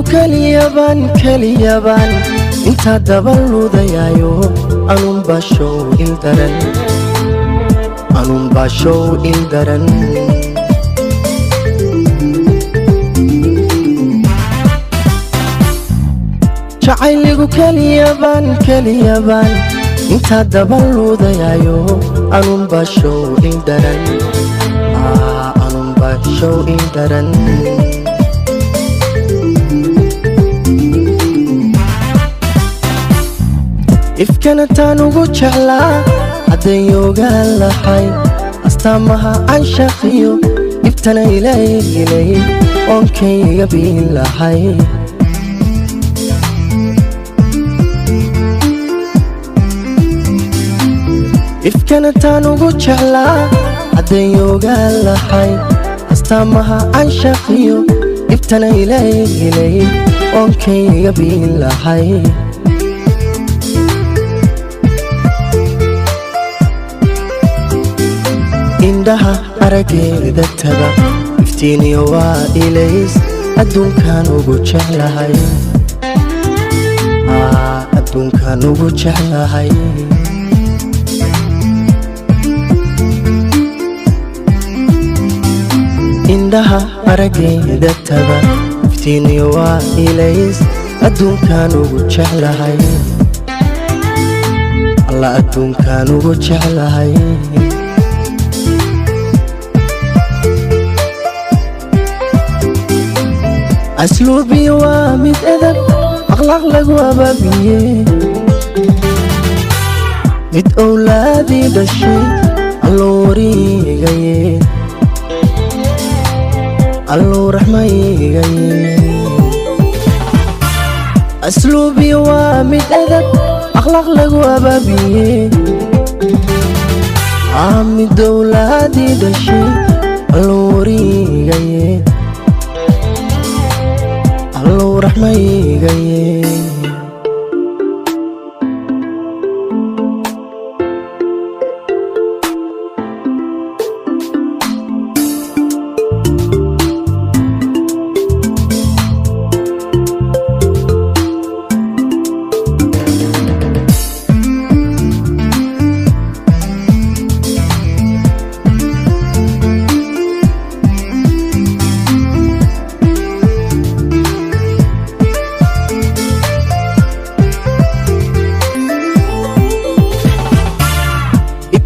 كاليابان انت دبلو ديايو أنون باشو إلدرن شعيليكو كاليابان انت دبلو ديايو أنون باشو إلدرن أنون باشو إلدرن ifkanataan ugu jeclaa haddayoogaan lahay astaamaha canshaqiyo ibtana ilaylay oonkayga biin lahay ifkanataan ugu jeclaa haddayoogaan lahay astaamaha canshaqiyo ibtana ilaylay oonkayga biin lahay indhaha arageeda taga iftiiniyo waa ilays adduunkan ugu jeclahay adduunkan ugu jeclahay indhaha arageeda taga iftiiniyo waa ilays adduunkan ugu jeclahay alla adduunkan ugu jeclahay أسلوبي وامد أدب أخلاق لقو أبابيه مد أولادي دشي اللوري غيه اللو رحمي غيه أسلوبي وامد أدب أخلاق لقو أبابيه مد أولادي دشي اللوري غيه اللو رحمي غيه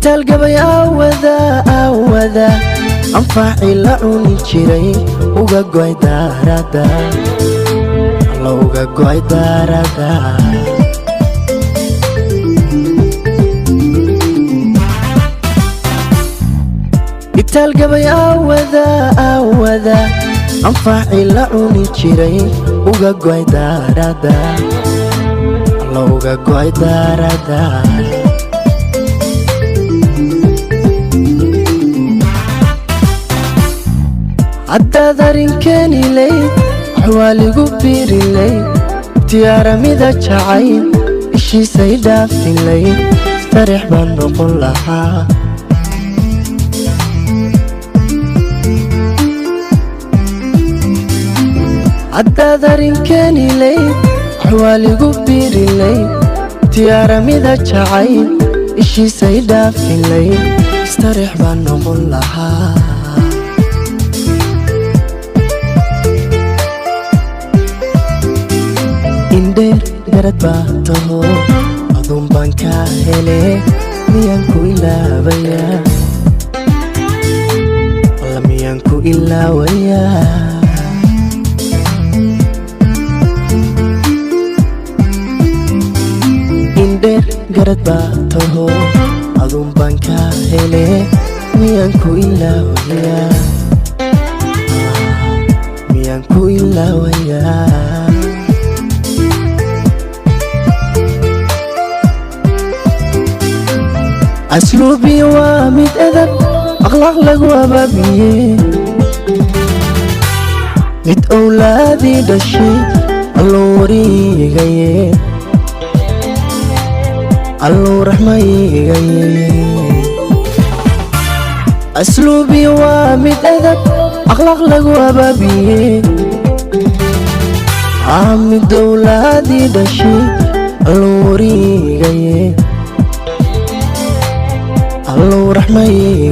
talgabay awada anfaaci la cuni jiray uga go'ay daarada alla uga go'ay daarada talgabay awada anfaaci la cuni jiray uga go'ay daarada alla uga go'ay daarada haddaad arrinkeeni layd xawaaligu biiri layd tiyaaramida jacayl ishiisay dhaafin layd istareex baan noqon lahaa haddaad arrinkeeni layd xawaaligu biiri layd tiyaaramida jacayl ishiisay dhaafin layd istareex baan noqon lahaa indheer garad baa taho aduun baan kaa hele miyaan ku ilaabayaa alla miyaan ku ilaawayaa indheer garad baa taho aduun baan kaa hele miyaan ku ilaawayaa miyaan ku ilaawayaa أسلوبي وامد أدب أخلاق لقو أبابيه مد أولادي دشي اللوري غيه اللو رحمي غيه أسلوبي وامد أدب أخلاق لقو أبابيه حامي دولادي دشي الوريقي الله رحمي